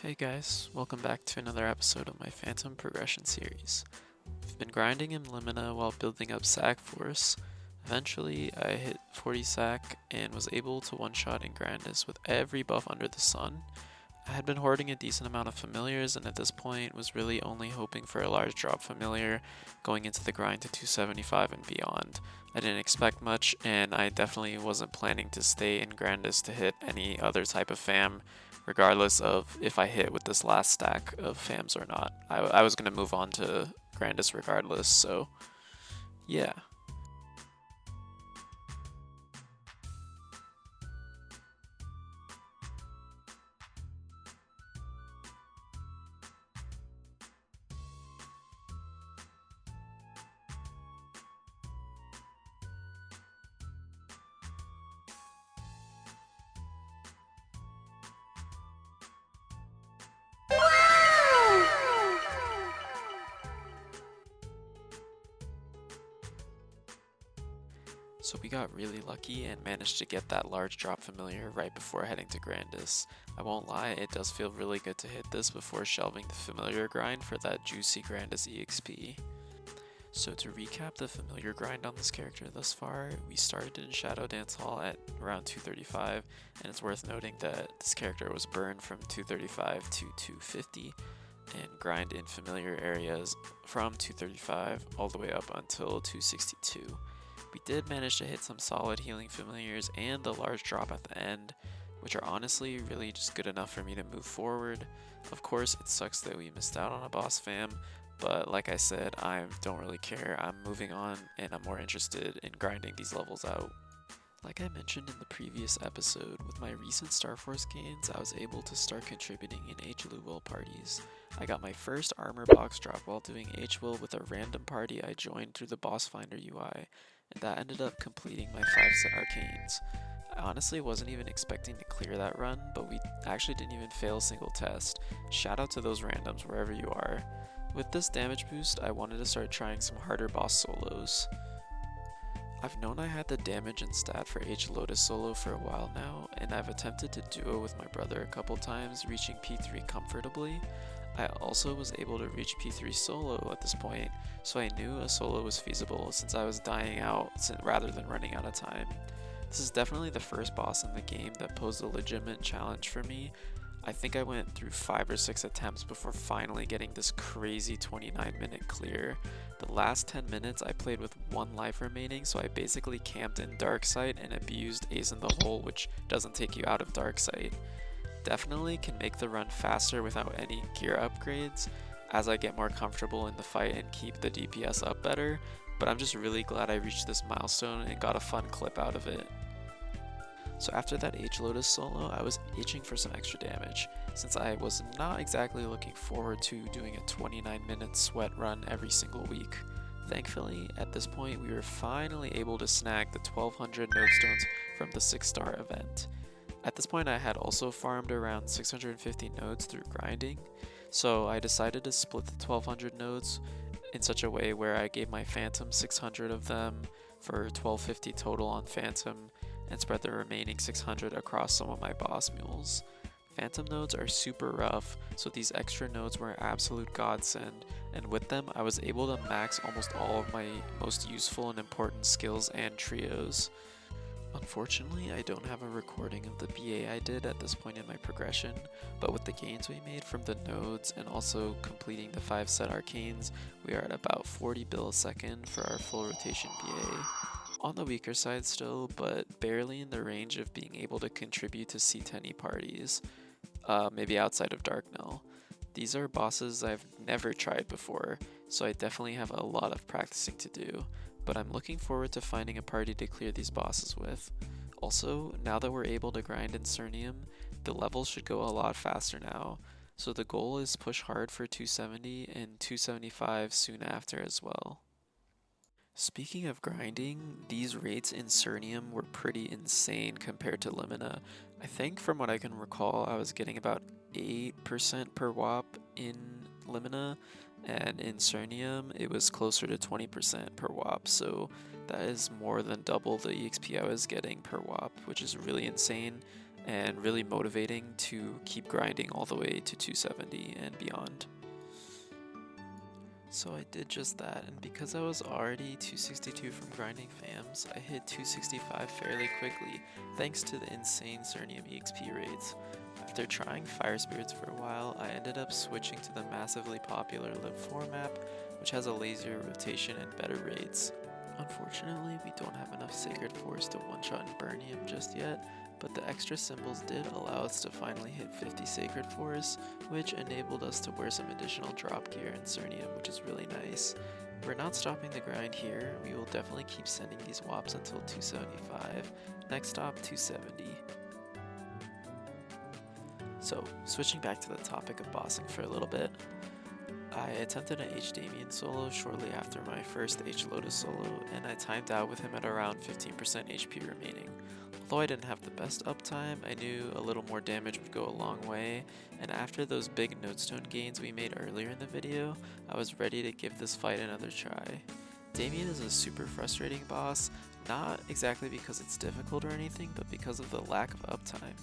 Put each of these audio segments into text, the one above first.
Hey guys, welcome back to another episode of my Phantom Progression series. I've been grinding in Limina while building up sack force. Eventually, I hit 40 sack and was able to one-shot Ingrandis with every buff under the sun. I had been hoarding a decent amount of familiars and at this point was really only hoping for a large drop familiar going into the grind to 275 and beyond. I didn't expect much and I definitely wasn't planning to stay in Grandis to hit any other type of fam regardless of if I hit with this last stack of fams or not. I was going to move on to Grandis regardless, so yeah. So we got really lucky and managed to get that large drop familiar right before heading to Grandis. I won't lie, it does feel really good to hit this before shelving the familiar grind for that juicy Grandis EXP. So to recap the familiar grind on this character thus far, we started in Shadow Dance Hall at around 235, and it's worth noting that this character was burned from 235 to 250, and grind in familiar areas from 235 all the way up until 262. We did manage to hit some solid healing familiars and the large drop at the end, which are honestly really just good enough for me to move forward. Of course, it sucks that we missed out on a boss fam, but like I said, I don't really care. I'm moving on and I'm more interested in grinding these levels out. Like I mentioned in the previous episode, with my recent Star Force gains, I was able to start contributing in HLOMIEN parties. I got my first armor box drop while doing HLOMIEN with a random party I joined through the Boss Finder UI, and that ended up completing my 5-set arcanes. I honestly wasn't even expecting to clear that run, but we actually didn't even fail a single test. Shout out to those randoms wherever you are. With this damage boost, I wanted to start trying some harder boss solos. I've known I had the damage and stat for Lotus solo for a while now, and I've attempted to duo with my brother a couple times, reaching P3 comfortably. I also was able to reach P3 solo at this point, so I knew a solo was feasible since I was dying out rather than running out of time. This is definitely the first boss in the game that posed a legitimate challenge for me. I think I went through 5 or 6 attempts before finally getting this crazy 29-minute clear. The last 10 minutes I played with 1 life remaining, so I basically camped in Darksight and abused Ace in the Hole, which doesn't take you out of Darksight. Definitely can make the run faster without any gear upgrades as I get more comfortable in the fight and keep the DPS up better, but I'm just really glad I reached this milestone and got a fun clip out of it. So after that Lotus solo, I was itching for some extra damage, since I was not exactly looking forward to doing a 29-minute sweat run every single week. Thankfully, at this point we were finally able to snag the 1200 nodestones from the 6-star event. At this point I had also farmed around 650 nodes through grinding, so I decided to split the 1200 nodes in such a way where I gave my Phantom 600 of them for 1250 total on Phantom, and spread the remaining 600 across some of my boss mules. Phantom nodes are super rough, so these extra nodes were an absolute godsend, and with them I was able to max almost all of my most useful and important skills and trios. Unfortunately, I don't have a recording of the BA I did at this point in my progression, but with the gains we made from the nodes and also completing the 5-set arcanes, we are at about 40 bill a second for our full rotation BA. On the weaker side still, but barely in the range of being able to contribute to C10E parties, maybe outside of Darknell. These are bosses I've never tried before, so I definitely have a lot of practicing to do, but I'm looking forward to finding a party to clear these bosses with. Also, now that we're able to grind in Cernium, the levels should go a lot faster now, so the goal is push hard for 270 and 275 soon after as well. Speaking of grinding, these rates in Cernium were pretty insane compared to Limina. I think from what I can recall, I was getting about 8% per WAP in Limina, and in Cernium it was closer to 20% per WAP, so that is more than double the EXP I was getting per WAP, which is really insane. and really motivating to keep grinding all the way to 270 and beyond. So I did just that, and because I was already 262 from grinding fams, I hit 265 fairly quickly, thanks to the insane Cernium EXP rates. After trying Fire Spirits for a while, I ended up switching to the massively popular Live 4 map, which has a lazier rotation and better rates. Unfortunately, we don't have enough Sacred Force to one-shot Inburnium just yet, but the extra symbols did allow us to finally hit 50 Sacred Force, which enabled us to wear some additional drop gear in Cernium, which is really nice. We're not stopping the grind here, we will definitely keep sending these WAPs until 275, next stop 270. So, switching back to the topic of bossing for a little bit, I attempted an HLOMIEN solo shortly after my first Lotus solo, and I timed out with him at around 15% HP remaining. Although I didn't have the best uptime, I knew a little more damage would go a long way, and after those big nodestone gains we made earlier in the video, I was ready to give this fight another try. Damien is a super frustrating boss, not exactly because it's difficult or anything, but because of the lack of uptime.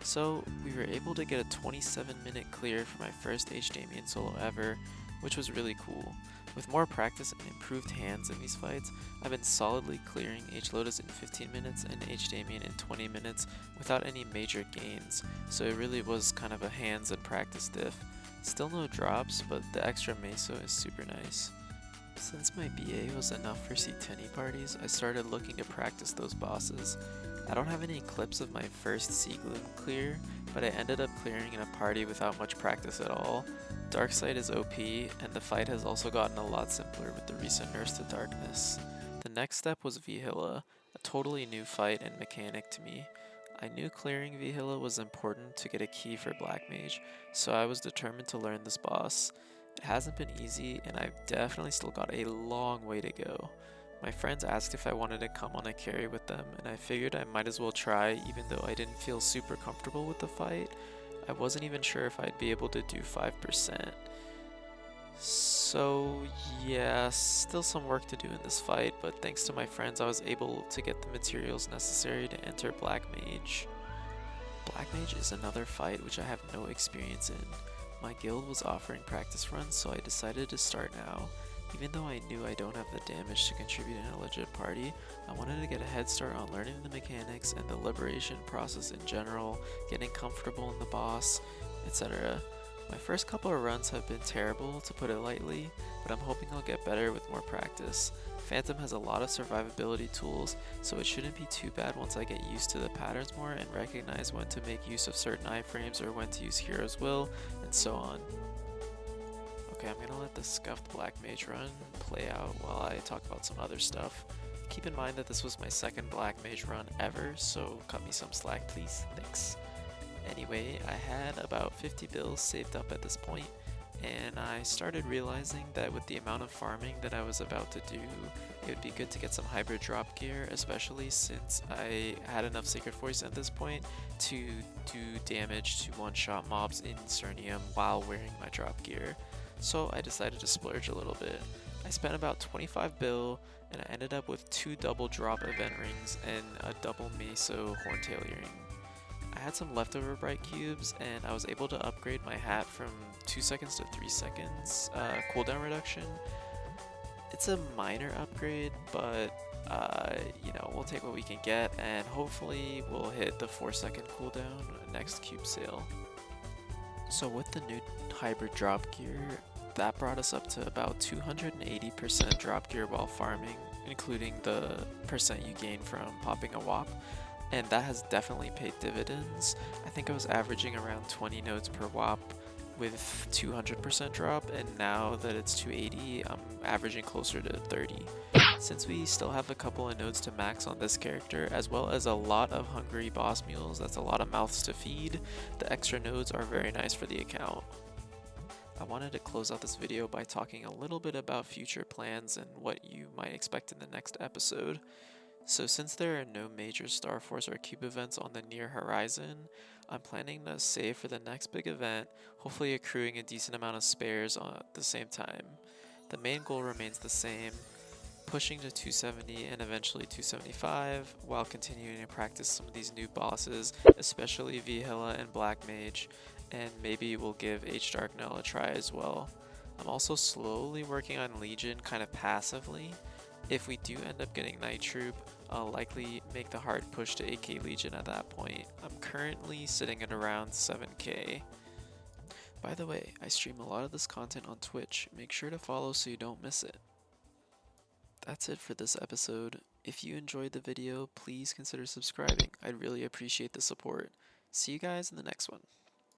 So, we were able to get a 27-minute clear for my first HLOMIEN solo ever, which was really cool. With more practice and improved hands in these fights, I've been solidly clearing Lotus in 15 minutes and HLOMIEN in 20 minutes without any major gains, so it really was kind of a hands and practice diff. Still no drops, but the extra meso is super nice. Since my BA was enough for C10 parties, I started looking to practice those bosses. I don't have any clips of my first Sea Gloom clear, but I ended up clearing in a party without much practice at all. Darkside is OP, and the fight has also gotten a lot simpler with the recent nerfs to Darkness. The next step was Vihilla, a totally new fight and mechanic to me. I knew clearing Vihilla was important to get a key for Black Mage, so I was determined to learn this boss. It hasn't been easy, and I've definitely still got a long way to go. My friends asked if I wanted to come on a carry with them, and I figured I might as well try even though I didn't feel super comfortable with the fight. I wasn't even sure if I'd be able to do 5%. So yeah, still some work to do in this fight, but thanks to my friends I was able to get the materials necessary to enter Black Mage. Black Mage is another fight which I have no experience in. My guild was offering practice runs, so I decided to start now. Even though I knew I don't have the damage to contribute in a legit party, I wanted to get a head start on learning the mechanics and the liberation process in general, getting comfortable in the boss, etc. My first couple of runs have been terrible, to put it lightly, but I'm hoping I'll get better with more practice. Phantom has a lot of survivability tools, so it shouldn't be too bad once I get used to the patterns more and recognize when to make use of certain iframes or when to use Hero's Will, and so on. Okay, I'm gonna let the Scuffed Black Mage run play out while I talk about some other stuff. Keep in mind that this was my second Black Mage run ever, so cut me some slack please, thanks. Anyway, I had about 50 bills saved up at this point, and I started realizing that with the amount of farming that I was about to do, it would be good to get some hybrid drop gear, especially since I had enough Sacred Force at this point to do damage to one-shot mobs in Cernium while wearing my drop gear. So I decided to splurge a little bit. I spent about 25 bill, and I ended up with 2 double drop event rings and a double meso horntail earring. I had some leftover bright cubes, and I was able to upgrade my hat from 2 seconds to 3 seconds cooldown reduction. It's a minor upgrade, but you know, we'll take what we can get, and hopefully we'll hit the 4-second cooldown next cube sale. So with the new hybrid drop gear, that brought us up to about 280% drop gear while farming, including the percent you gain from popping a WAP, and that has definitely paid dividends. I think I was averaging around 20 nodes per WAP with 200% drop, and now that it's 280, I'm averaging closer to 30. Since we still have a couple of nodes to max on this character, as well as a lot of hungry boss mules, that's a lot of mouths to feed, the extra nodes are very nice for the account. I wanted to close out this video by talking a little bit about future plans and what you might expect in the next episode. So since there are no major Star Force or Cube events on the near horizon, I'm planning to save for the next big event, hopefully accruing a decent amount of spares at the same time. The main goal remains the same, pushing to 270 and eventually 275 while continuing to practice some of these new bosses, especially Vihela and Black Mage, and maybe we'll give H Darknell a try as well. I'm also slowly working on Legion kind of passively. If we do end up getting Night Troop, I'll likely make the hard push to 8k Legion at that point. I'm currently sitting at around 7k. By the way, I stream a lot of this content on Twitch. Make sure to follow so you don't miss it. That's it for this episode. If you enjoyed the video, please consider subscribing. I'd really appreciate the support. See you guys in the next one.